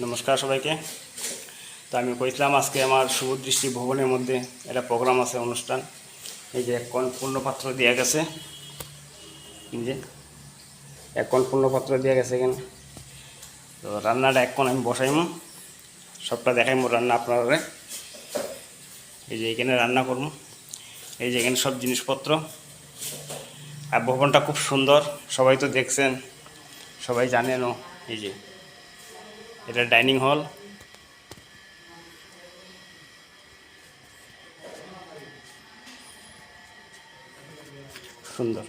নমস্কার সবাইকে। তো আমি কইছিলাম আজকে আমার শুভদৃষ্টি ভবনের মধ্যে একটা প্রোগ্রাম আছে, অনুষ্ঠান। এই যে এক কোণ পূর্ণপাত্র দেওয়া গেছে, এই যে এক কোণ পূর্ণপাত্র দেওয়া গেছে এখানে। তো রান্নাটা এক কোণ আমি বসাইমু, সবটা দেখাইমু রান্না আপনারা। এই যে এখানে রান্না করবো, এই যে এখানে সব জিনিসপত্র। আর ভবনটা খুব সুন্দর, সবাই তো দেখছেন, সবাই জানেনও। এই যে এটা ডাইনিং হল, সুন্দর।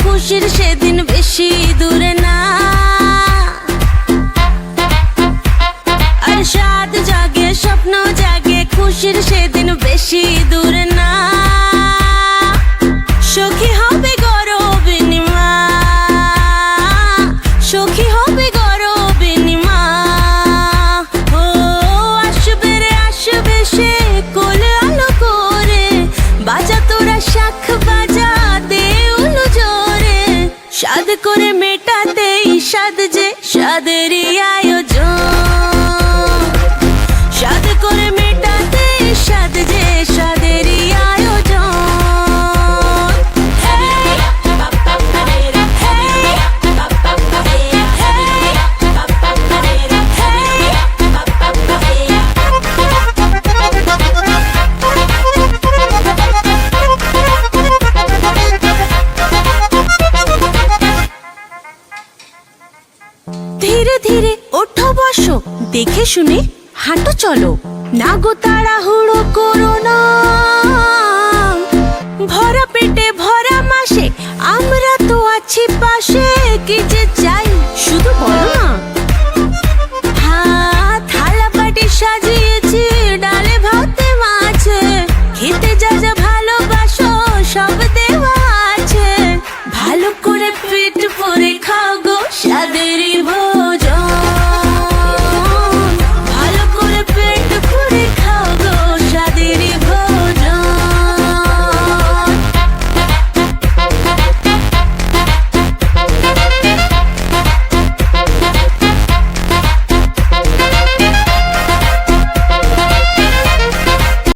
খুশির সেদিন বেশি দূরে না, আর সাদ জাগে স্বপ্ন জাগে খুশির সেদিন বেশি দূরে না। সখী হবে গরবিনীমা, সখী হবে গরবিনীমা। ও আসবে রে আসবে সে কোলে আলো করে, বাজা তোরা শাখ বাজা সাদ করে মেটাতে সাদ যে সাদেরই আয়োজন, সাদ করে মেটাতে সাদ যে সাদেরই আয়োজন। ধীরে ধীরে ওঠো বসো, দেখে শুনে হাঁটো চলো, না গো তাড়াহুড়ো করো না। ভরা পেটে ভরা মাসে আমরা তো আছি পাশে, কি যে চাই